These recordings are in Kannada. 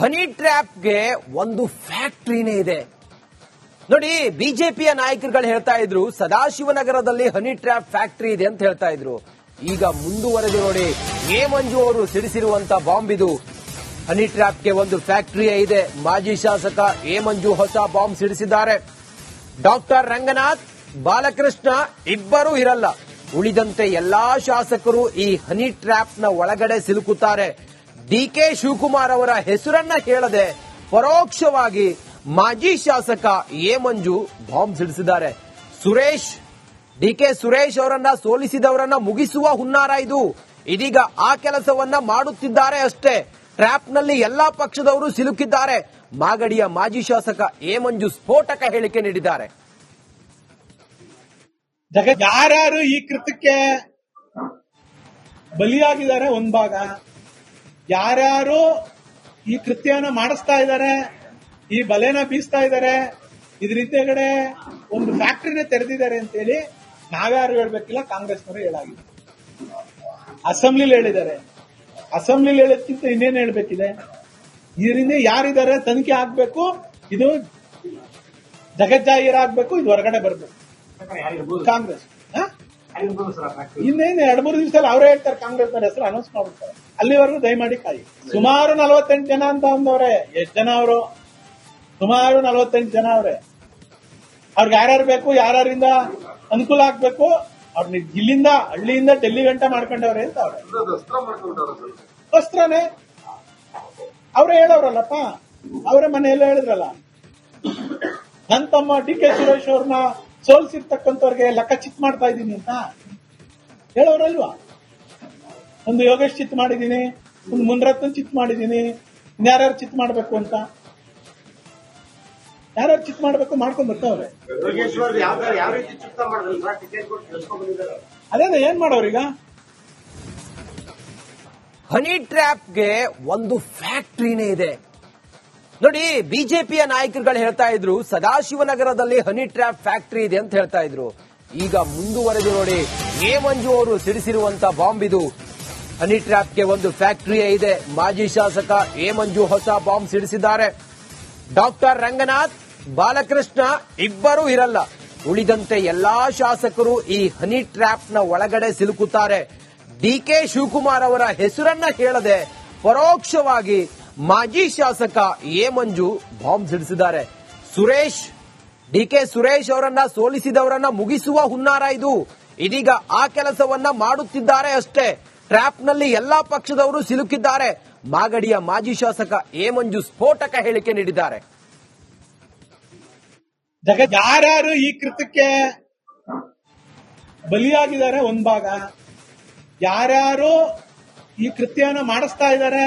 ಹನಿ ಟ್ರ್ಯಾಪ್ಗೆ ಒಂದು ಫ್ಯಾಕ್ಟರಿನೇ ಇದೆ ನೋಡಿ. ಬಿಜೆಪಿಯ ನಾಯಕರುಗಳು ಹೇಳ್ತಾ ಇದ್ರು ಸದಾಶಿವನಗರದಲ್ಲಿ ಹನಿ ಟ್ರ್ಯಾಪ್ ಫ್ಯಾಕ್ಟರಿ ಇದೆ ಅಂತ ಹೇಳ್ತಾ ಇದ್ರು. ಈಗ ಮುಂದುವರೆದು ನೋಡಿ, ಎ ಮಂಜು ಅವರು ಸಿಡಿಸಿರುವಂತ ಬಾಂಬ್ ಇದು. ಹನಿ ಟ್ರ್ಯಾಪ್ಗೆ ಒಂದು ಫ್ಯಾಕ್ಟರಿಯೇ ಇದೆ. ಮಾಜಿ ಶಾಸಕ ಎ ಮಂಜು ಹೊಸ ಬಾಂಬ್ ಸಿಡಿಸಿದ್ದಾರೆ. ಡಾಕ್ಟರ್ ರಂಗನಾಥ್, ಬಾಲಕೃಷ್ಣ ಇಬ್ಬರೂ ಇರಲ್ಲ. ಉಳಿದಂತೆ ಎಲ್ಲಾ ಶಾಸಕರು ಈ ಹನಿ ಟ್ರ್ಯಾಪ್ನ ಒಳಗಡೆ ಸಿಲುಕುತ್ತಾರೆ. ಡಿಕೆ ಶಿವಕುಮಾರ್ ಅವರ ಹೆಸರನ್ನ ಹೇಳದೆ ಪರೋಕ್ಷವಾಗಿ ಮಾಜಿ ಶಾಸಕ ಎ ಮಂಜು ಬಾಂಬ್ ಸಿಡಿಸಿದ್ದಾರೆ. ಡಿಕೆ ಸುರೇಶ್ ಅವರನ್ನ ಸೋಲಿಸಿದವರನ್ನ ಮುಗಿಸುವ ಹುನ್ನಾರ ಇದು. ಇದೀಗ ಆ ಕೆಲಸವನ್ನ ಮಾಡುತ್ತಿದ್ದಾರೆ ಅಷ್ಟೇ. ಟ್ರ್ಯಾಪ್ನಲ್ಲಿ ಎಲ್ಲಾ ಪಕ್ಷದವರು ಸಿಲುಕಿದ್ದಾರೆ. ಮಾಗಡಿಯ ಮಾಜಿ ಶಾಸಕ ಎ ಮಂಜು ಸ್ಫೋಟಕ ಹೇಳಿಕೆ ನೀಡಿದ್ದಾರೆ. ಯಾರ್ಯಾರು ಈ ಕೃತ್ಯಕ್ಕೆ ಬಲಿಯಾಗಿದ್ದಾರೆ ಒಂದ್ ಭಾಗ, ಯಾರ್ಯಾರು ಈ ಕೃತ್ಯನ ಮಾಡಿಸ್ತಾ ಇದ್ದಾರೆ, ಈ ಬಲೆನ ಬೀಸ್ತಾ ಇದ್ದಾರೆ, ಇದ್ರ ಹಿಂದೆಗಡೆ ಒಂದು ಫ್ಯಾಕ್ಟರಿನೇ ತೆರೆದಿದ್ದಾರೆ ಅಂತೇಳಿ ನಾವ್ಯಾರು ಹೇಳ್ಬೇಕಿಲ್ಲ, ಕಾಂಗ್ರೆಸ್ನವರು ಹೇಳಾಗಿದೆ. ಅಸೆಂಬ್ಲಿಲಿ ಹೇಳಿದ್ದಾರೆ. ಅಸೆಂಬ್ಲಿಲಿ ಹೇಳೋದಕ್ಕಿಂತ ಇನ್ನೇನು ಹೇಳ್ಬೇಕಿದೆ? ಇದರಿಂದ ಯಾರಿದ್ದಾರೆ ತನಿಖೆ ಆಗ್ಬೇಕು, ಇದು ಜಗಜ್ಜಾಹೀರಾಗಬೇಕು, ಇದು ಹೊರಗಡೆ ಬರಬೇಕು. ಕಾಂಗ್ರೆಸ್ ಇನ್ನೇನು 2-3 ದಿವಸದಲ್ಲಿ ಅವರೇ ಹೇಳ್ತಾರೆ, ಕಾಂಗ್ರೆಸ್ ಹೆಸರು ಅನೌನ್ಸ್ ಮಾಡ್ತಾರೆ. ಅಲ್ಲಿವರೆಗೂ ದಯಮಾಡಿ ಕಾಯಿ. ಸುಮಾರು 48 ಜನ ಅಂತ ಅಂದವ್ರೆ. ಎಷ್ಟು ಜನ ಅವರು? ಸುಮಾರು 48 ಜನ ಅವ್ರೆ. ಅವ್ರಿಗೆ ಯಾರ್ಯಾರು ಬೇಕು, ಯಾರ್ಯಾರಿಂದ ಅನುಕೂಲ ಆಗ್ಬೇಕು, ಅವ್ರನ್ನ ಇಲ್ಲಿಂದ ಹಳ್ಳಿಯಿಂದ ಡೆಲ್ಲಿ ಗಂಟೆ ಮಾಡ್ಕೊಂಡವ್ರೆ ಅಂತ ಅವ್ರೆ. ವಸ್ತ್ರನೇ ಅವರೇ ಹೇಳೋರಲ್ಲಪ್ಪ, ಅವರೇ ಮನೆಯಲ್ಲ ಹೇಳಿದ್ರಲ್ಲ. ನನ್ನ ತಮ್ಮ ಡಿ ಕೆ ಸುರೇಶ್ ಅವ್ರನ್ನ ಸೋಲ್ಸಿರ್ತಕ್ಕಂಥವ್ರಿಗೆ ಲೆಕ್ಕ ಚಿತ್ ಮಾಡ್ತಾ ಇದ್ದೀನಿ ಅಂತ ಹೇಳೋರಲ್ವಾ? ಒಂದು ಯೋಗೇಶ್ ಚಿತ್ ಮಾಡಿದ್ದೀನಿ, ಒಂದು ಮುನ್ರತ್ನ ಚಿತ್ ಮಾಡಿದ್ದೀನಿ, ಇನ್ಯಾರ್ಯಾರು ಚಿತ್ ಮಾಡಬೇಕು ಅಂತ ಯಾರ್ಯಾರು ಚಿತ್ ಮಾಡಬೇಕು ಮಾಡ್ಕೊಂಡ್ ಬರ್ತಾವ್ರೆ. ಅದೇ ಏನ್ ಮಾಡೋರೀಗ? ಹನಿ ಟ್ರ್ಯಾಪ್ಗೆ ಒಂದು ಫ್ಯಾಕ್ಟರಿನೇ ಇದೆ ನೋಡಿ. ಬಿಜೆಪಿಯ ನಾಯಕರುಗಳು ಹೇಳ್ತಾ ಇದ್ರು ಸದಾಶಿವನಗರದಲ್ಲಿ ಹನಿ ಟ್ರ್ಯಾಪ್ ಫ್ಯಾಕ್ಟರಿ ಇದೆ ಅಂತ ಹೇಳ್ತಾ ಇದ್ರು. ಈಗ ಮುಂದುವರೆದು ನೋಡಿ, ಎ ಮಂಜು ಅವರು ಸಿಡಿಸಿರುವಂತ ಬಾಂಬ್ ಇದು. ಹನಿ ಟ್ರ್ಯಾಪ್ಗೆ ಒಂದು ಫ್ಯಾಕ್ಟರಿಯೇ ಇದೆ. ಮಾಜಿ ಶಾಸಕ ಎ ಮಂಜು ಹೊಸ ಬಾಂಬ್ ಸಿಡಿಸಿದ್ದಾರೆ. ಡಾಕ್ಟರ್ ರಂಗನಾಥ್, ಬಾಲಕೃಷ್ಣ ಇಬ್ಬರೂ ಇರಲ್ಲ. ಉಳಿದಂತೆ ಎಲ್ಲಾ ಶಾಸಕರು ಈ ಹನಿ ಟ್ರ್ಯಾಪ್ನ ಒಳಗಡೆ ಸಿಲುಕುತ್ತಾರೆ. ಡಿಕೆ ಶಿವಕುಮಾರ್ ಅವರ ಹೆಸರನ್ನ ಹೇಳದೆ ಪರೋಕ್ಷವಾಗಿ ಮಾಜಿ ಶಾಸಕ ಎ ಮಂಜು ಬಾಂಬ್ ಸಿಡಿಸಿದ್ದಾರೆ. ಡಿಕೆ ಸುರೇಶ್ ಅವರನ್ನ ಸೋಲಿಸಿದವರನ್ನ ಮುಗಿಸುವ ಹುನ್ನಾರ ಇದು. ಇದೀಗ ಆ ಕೆಲಸವನ್ನ ಮಾಡುತ್ತಿದ್ದಾರೆ ಅಷ್ಟೇ. ಟ್ರ್ಯಾಪ್ನಲ್ಲಿ ಎಲ್ಲಾ ಪಕ್ಷದವರು ಸಿಲುಕಿದ್ದಾರೆ. ಮಾಗಡಿಯ ಮಾಜಿ ಶಾಸಕ ಎ ಮಂಜು ಸ್ಫೋಟಕ ಹೇಳಿಕೆ ನೀಡಿದ್ದಾರೆ. ಯಾರ್ಯಾರು ಈ ಕೃತ್ಯಕ್ಕೆ ಬಲಿಯಾಗಿದ್ದಾರೆ ಒಂದ್ ಭಾಗ, ಯಾರ್ಯಾರು ಈ ಕೃತ್ಯನ ಮಾಡಿಸ್ತಾ ಇದ್ದಾರೆ,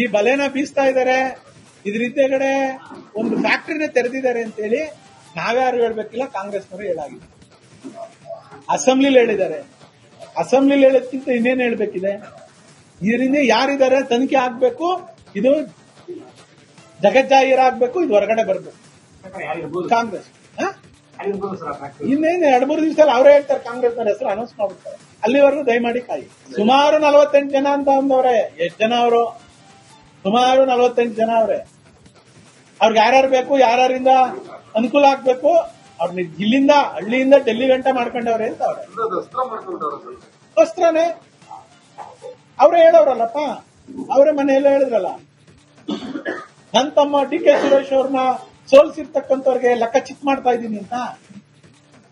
ಈ ಬಲೆನ ಬೀಸ್ತಾ ಇದ್ದಾರೆ, ಇದ್ರ ಹಿಂದೆಗಡೆ ಒಂದು ಫ್ಯಾಕ್ಟರಿನೇ ತೆರೆದಿದ್ದಾರೆ ಅಂತೇಳಿ ನಾವ್ಯಾರು ಹೇಳ್ಬೇಕಿಲ್ಲ, ಕಾಂಗ್ರೆಸ್ನವರು ಹೇಳಾಗಿದೆ. ಅಸೆಂಬ್ಲಿಲಿ ಹೇಳಿದ್ದಾರೆ. ಅಸೆಂಬ್ಲಿಲಿ ಹೇಳೋದಕ್ಕಿಂತ ಇನ್ನೇನು ಹೇಳ್ಬೇಕಿದೆ? ಇದರಿಂದ ಯಾರಿದ್ದಾರೆ ತನಿಖೆ ಆಗ್ಬೇಕು, ಇದು ಜಗಜ್ಜಾಹೀರಾಗಬೇಕು, ಇದು ಹೊರಗಡೆ ಬರಬೇಕು. ಕಾಂಗ್ರೆಸ್ ಇನ್ನೇನು 2-3 ದಿವಸದಲ್ಲಿ ಅವರೇ ಹೇಳ್ತಾರೆ, ಕಾಂಗ್ರೆಸ್ ಹೆಸರು ಅನೌನ್ಸ್ ಮಾಡ್ತಾರೆ. ಅಲ್ಲಿವರೆಗೂ ದಯಮಾಡಿ ಕಾಯಿ. ಸುಮಾರು 48 ಜನ ಅಂತ ಅಂದವ್ರೆ. ಎಷ್ಟು ಜನ ಅವರು? ಸುಮಾರು 48 ಜನ ಅವ್ರೆ. ಅವ್ರಿಗೆ ಯಾರ್ಯಾರು ಬೇಕು, ಯಾರ್ಯಾರಿಂದ ಅನುಕೂಲ ಆಗ್ಬೇಕು, ಅವ್ರನ್ನ ಇಲ್ಲಿಂದ ಹಳ್ಳಿಯಿಂದ ಡೆಲ್ಲಿ ಗಂಟೆ ಮಾಡ್ಕೊಂಡವ್ರೆ ಅಂತ ಅವ್ರೆ. ವಸ್ತ್ರನೇ ಅವರೇ ಹೇಳೋರಲ್ಲಪ್ಪ, ಅವರೇ ಮನೆಯಲ್ಲ ಹೇಳಿದ್ರಲ್ಲ. ನನ್ನ ತಮ್ಮ ಡಿ ಕೆ ಸುರೇಶ್ ಅವ್ರನ್ನ ಸೋಲ್ಸಿರ್ತಕ್ಕಂಥವ್ರಿಗೆ ಲೆಕ್ಕ ಚಿತ್ ಮಾಡ್ತಾ ಇದ್ದೀನಿ ಅಂತ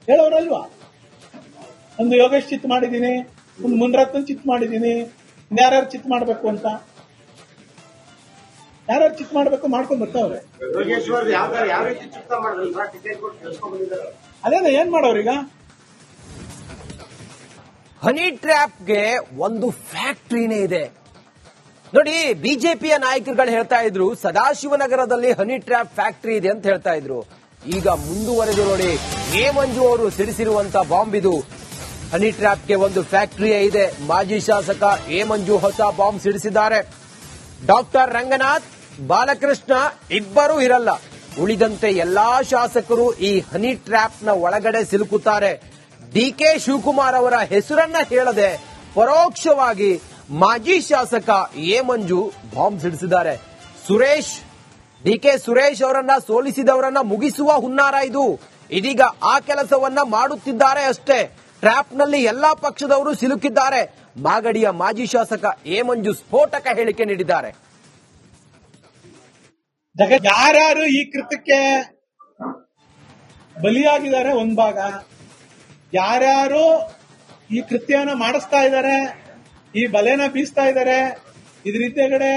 ಹೇಳೋರಲ್ವಾ? ಒಂದು ಯೋಗೇಶ್ ಚಿತ್ ಮಾಡಿದ್ದೀನಿ, ಒಂದು ಮುನ್ರತ್ನ ಚಿತ್ ಮಾಡಿದ್ದೀನಿ, ಇನ್ಯಾರ್ಯಾರು ಚಿತ್ ಮಾಡಬೇಕು ಅಂತ ಯಾರ್ಯಾರು ಚಿತ್ ಮಾಡಬೇಕು ಮಾಡ್ಕೊಂಡ್ ಬರ್ತಾವ್ರೆ. ಅದೇ ಏನ್ ಮಾಡೋರೀಗ? ಹನಿ ಟ್ರ್ಯಾಪ್ಗೆ ಒಂದು ಫ್ಯಾಕ್ಟರಿನೇ ಇದೆ ನೋಡಿ. ಬಿಜೆಪಿಯ ನಾಯಕರುಗಳು ಹೇಳ್ತಾ ಇದ್ರು ಸದಾಶಿವನಗರದಲ್ಲಿ ಹನಿ ಟ್ರ್ಯಾಪ್ ಫ್ಯಾಕ್ಟರಿ ಇದೆ ಅಂತ ಹೇಳ್ತಾ ಇದ್ರು. ಈಗ ಮುಂದುವರೆದು ನೋಡಿ, ಎ ಮಂಜು ಅವರು ಸಿಡಿಸಿರುವಂತ ಬಾಂಬ್ ಇದು. ಹನಿ ಟ್ರ್ಯಾಪ್ಗೆ ಒಂದು ಫ್ಯಾಕ್ಟರಿಯೇ ಇದೆ. ಮಾಜಿ ಶಾಸಕ ಎ ಮಂಜು ಹೊಸ ಬಾಂಬ್ ಸಿಡಿಸಿದ್ದಾರೆ. ಡಾಕ್ಟರ್ ರಂಗನಾಥ್, ಬಾಲಕೃಷ್ಣ ಇಬ್ಬರೂ ಇರಲ್ಲ. ಉಳಿದಂತೆ ಎಲ್ಲಾ ಶಾಸಕರು ಈ ಹನಿ ಟ್ರ್ಯಾಪ್ನ ಒಳಗಡೆ ಸಿಲುಕುತ್ತಾರೆ. ಡಿಕೆ ಶಿವಕುಮಾರ್ ಅವರ ಹೆಸರನ್ನ ಹೇಳದೆ ಪರೋಕ್ಷವಾಗಿ ಮಾಜಿ ಶಾಸಕ ಎ ಮಂಜು ಬಾಂಬ್ ಸಿಡಿಸಿದ್ದಾರೆ. ಸುರೇಶ್ ಡಿಕೆ ಸುರೇಶ್ ಅವರನ್ನ ಸೋಲಿಸಿದವರನ್ನ ಮುಗಿಸುವ ಹುನ್ನಾರ ಇದು. ಇದೀಗ ಆ ಕೆಲಸವನ್ನ ಮಾಡುತ್ತಿದ್ದಾರೆ ಅಷ್ಟೇ. ಟ್ರ್ಯಾಪ್ನಲ್ಲಿ ಎಲ್ಲಾ ಪಕ್ಷದವರು ಸಿಲುಕಿದ್ದಾರೆ. ಮಾಗಡಿಯ ಮಾಜಿ ಶಾಸಕ ಎ ಮಂಜು ಸ್ಫೋಟಕ ಹೇಳಿಕೆ ನೀಡಿದ್ದಾರೆ. ಯಾರ್ಯಾರು ಈ ಕೃತ್ಯಕ್ಕೆ ಬಲಿಯಾಗಿದ್ದಾರೆ ಒಂದ್ ಭಾಗ, ಯಾರ್ಯಾರು ಈ ಕೃತ್ಯನ ಮಾಡಿಸ್ತಾ ಇದ್ದಾರೆ, ಈ ಬಲೆನ ಬೀಸ್ತಾ ಇದ್ದಾರೆ, ಇದ್ರ ಹಿಂದೆಗಡೆ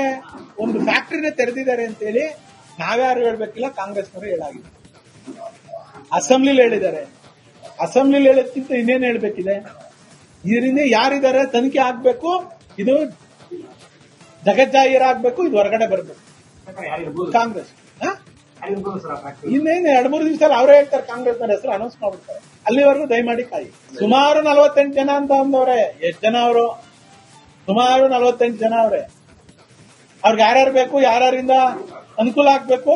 ಒಂದು ಫ್ಯಾಕ್ಟರಿನ ತೆರೆದಿದ್ದಾರೆ ಅಂತೇಳಿ ನಾವ್ಯಾರು ಹೇಳ್ಬೇಕಿಲ್ಲ, ಕಾಂಗ್ರೆಸ್ನವರು ಹೇಳಾಗಿದೆ. ಅಸೆಂಬ್ಲಿಲಿ ಹೇಳಿದ್ದಾರೆ. ಅಸೆಂಬ್ಲಿಲಿ ಹೇಳೋದಕ್ಕಿಂತ ಇನ್ನೇನು ಹೇಳ್ಬೇಕಿದೆ? ಇದರಿಂದ ಯಾರಿದ್ದಾರೆ ತನಿಖೆ ಆಗ್ಬೇಕು, ಇದು ಜಗಜ್ಜಾಹೀರಾಗಬೇಕು, ಇದು ಹೊರಗಡೆ ಬರಬೇಕು. ಕಾಂಗ್ರೆಸ್ ಇನ್ನೇನು 2-3 ದಿವಸ ಅವರೇ ಹೇಳ್ತಾರೆ, ಕಾಂಗ್ರೆಸ್ನ ಹೆಸರು ಅನೌನ್ಸ್ ಮಾಡ್ಬಿಡ್ತಾರೆ. ಅಲ್ಲಿವರೆಗೂ ದಯಮಾಡಿ ಕಾಯಿ. ಸುಮಾರು 48 ಜನ ಅಂತ ಅಂದವ್ರೆ. ಎಷ್ಟು ಜನ ಅವರು? ಸುಮಾರು 48 ಜನ ಅವ್ರೆ. ಅವ್ರಿಗೆ ಯಾರ್ಯಾರು ಬೇಕು, ಯಾರ್ಯಾರಿಂದ ಅನುಕೂಲ ಆಗ್ಬೇಕು,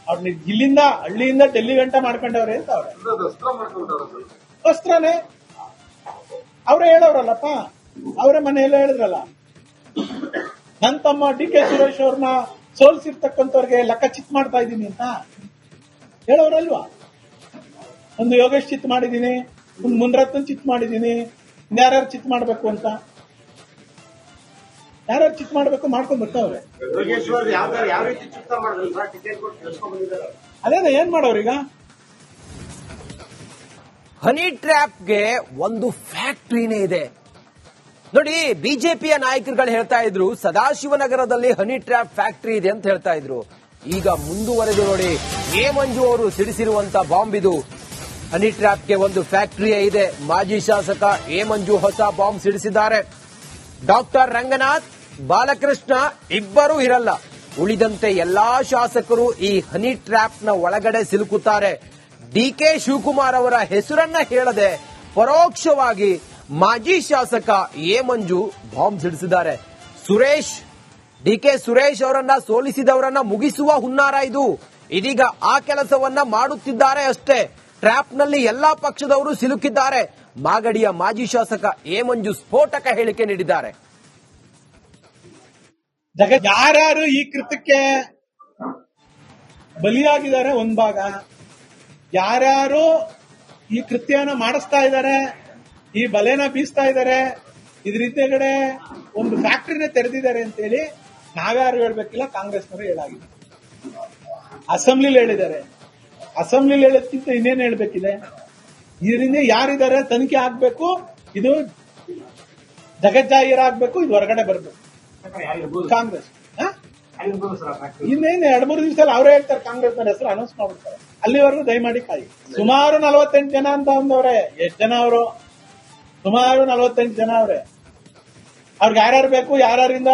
ಅವ್ರನ್ನ ಇಲ್ಲಿಂದ ಹಳ್ಳಿಯಿಂದ ಡೆಲ್ಲಿ ಗಂಟ ಮಾಡ್ಕೊಂಡವ್ರೆ ಅಂತ ಅವ್ರೆ. ವಸ್ತ್ರನೇ ಅವರೇ ಹೇಳೋರಲ್ಲಪ್ಪ, ಅವರೇ ಮನೆಯಲ್ಲ ಹೇಳಿದ್ರಲ್ಲ, ನನ್ನ ತಮ್ಮ ಡಿ ಕೆ ಸುರೇಶ್ ಅವ್ರನ್ನ ಸೋಲಿಸಿರ್ತಕ್ಕಂಥವ್ರಿಗೆ ಲೆಕ್ಕ ಚಿತ್ ಮಾಡ್ತಾ ಇದ್ದೀನಿ ಅಂತ ಹೇಳೋರಲ್ವಾ. ಒಂದು ಯೋಗೇಶ್ ಚಿತ್ ಮಾಡಿದ್ದೀನಿ, ಒಂದು ಮುನ್ರತ್ನ ಚಿತ್ ಮಾಡಿದ್ದೀನಿ, ಇನ್ಯಾರ್ಯಾರು ಚಿತ್ ಮಾಡಬೇಕು ಅಂತ ಯಾರ್ಯಾರು ಚಿತ್ ಮಾಡಬೇಕು ಮಾಡ್ಕೊಂಡ್ ಬರ್ತಾವ್ರೆ. ಅದೇನ ಏನ್ ಮಾಡೋರೀಗ? ಹನಿ ಟ್ರ್ಯಾಪ್ಗೆ ಒಂದು ಫ್ಯಾಕ್ಟರಿನೇ ಇದೆ ನೋಡಿ. ಬಿಜೆಪಿಯ ನಾಯಕರುಗಳು ಹೇಳ್ತಾ ಇದ್ರು ಸದಾಶಿವನಗರದಲ್ಲಿ ಹನಿ ಟ್ರ್ಯಾಪ್ ಫ್ಯಾಕ್ಟರಿ ಇದೆ ಅಂತ ಹೇಳ್ತಾ ಇದ್ರು. ಈಗ ಮುಂದುವರೆದು ನೋಡಿ, ಎ ಮಂಜು ಅವರು ಸಿಡಿಸಿರುವಂತ ಬಾಂಬ್ ಇದು. ಹನಿ ಟ್ರ್ಯಾಪ್ಗೆ ಒಂದು ಫ್ಯಾಕ್ಟರಿಯೇ ಇದೆ. ಮಾಜಿ ಶಾಸಕ ಎ ಮಂಜು ಹೊಸ ಬಾಂಬ್ ಸಿಡಿಸಿದ್ದಾರೆ. ಡಾಕ್ಟರ್ ರಂಗನಾಥ್, ಬಾಲಕೃಷ್ಣ ಇಬ್ಬರೂ ಇರಲ್ಲ. ಉಳಿದಂತೆ ಎಲ್ಲಾ ಶಾಸಕರು ಈ ಹನಿ ಟ್ರ್ಯಾಪ್ನ ಒಳಗಡೆ ಸಿಲುಕುತ್ತಾರೆ. ಡಿಕೆ ಶಿವಕುಮಾರ್ ಅವರ ಹೆಸರನ್ನ ಹೇಳದೆ ಪರೋಕ್ಷವಾಗಿ ಮಾಜಿ ಶಾಸಕ ಎ ಮಂಜು ಬಾಂಬ್ ಸಿಡಿಸಿದ್ದಾರೆ. ಸುರೇಶ್ ಡಿಕೆ ಸುರೇಶ್ ಅವರನ್ನ ಸೋಲಿಸಿದವರನ್ನ ಮುಗಿಸುವ ಹುನ್ನಾರ ಇದು. ಇದೀಗ ಆ ಕೆಲಸವನ್ನ ಮಾಡುತ್ತಿದ್ದಾರೆ ಅಷ್ಟೇ. ಟ್ರ್ಯಾಪ್ನಲ್ಲಿ ಎಲ್ಲಾ ಪಕ್ಷದವರು ಸಿಲುಕಿದ್ದಾರೆ. ಮಾಗಡಿಯ ಮಾಜಿ ಶಾಸಕ ಎ ಮಂಜು ಸ್ಫೋಟಕ ಹೇಳಿಕೆ ನೀಡಿದ್ದಾರೆ. ಯಾರ್ಯಾರು ಈ ಕೃತ್ಯಕ್ಕೆ ಬಲಿಯಾಗಿದ್ದಾರೆ ಒಂದ್ ಭಾಗ, ಯಾರ್ಯಾರು ಈ ಕೃತ್ಯನ ಮಾಡಿಸ್ತಾ ಇದ್ದಾರೆ, ಈ ಬಲೆನ ಬೀಸ್ತಾ ಇದ್ದಾರೆ, ಇದ್ರ ಹಿಂದೆಗಡೆ ಒಂದು ಫ್ಯಾಕ್ಟರಿನ ತೆರೆದಿದ್ದಾರೆ ಅಂತೇಳಿ ನಾವ್ಯಾರು ಹೇಳ್ಬೇಕಿಲ್ಲ, ಕಾಂಗ್ರೆಸ್ನವರು ಹೇಳಾಗಿದೆ. ಅಸೆಂಬ್ಲಿಲಿ ಹೇಳಿದ್ದಾರೆ. ಅಸೆಂಬ್ಲಿಲಿ ಹೇಳೋದಕ್ಕಿಂತ ಇನ್ನೇನು ಹೇಳ್ಬೇಕಿದೆ? ಇದರಿಂದ ಯಾರಿದ್ದಾರೆ ತನಿಖೆ ಆಗ್ಬೇಕು, ಇದು ಜಗಜ್ಜಾಹೀರಾಗಬೇಕು, ಇದು ಹೊರಗಡೆ ಬರಬೇಕು. ಕಾಂಗ್ರೆಸ್ ಇನ್ನೇನು 2-3 ದಿವಸ ಅವರೇ ಹೇಳ್ತಾರೆ, ಕಾಂಗ್ರೆಸ್ನ ಹೆಸರು ಅನೌನ್ಸ್ ಮಾಡ್ಬಿಡ್ತಾರೆ. ಅಲ್ಲಿವರೆಗೂ ದಯಮಾಡಿ ಕಾಯಿ. ಸುಮಾರು 48 ಜನ ಅಂತ ಅಂದವ್ರೆ. ಎಷ್ಟು ಜನ ಅವರು? ಸುಮಾರು 48 ಜನ ಅವ್ರೆ. ಅವ್ರಿಗೆ ಯಾರ್ಯಾರು ಬೇಕು, ಯಾರ್ಯಾರಿಂದ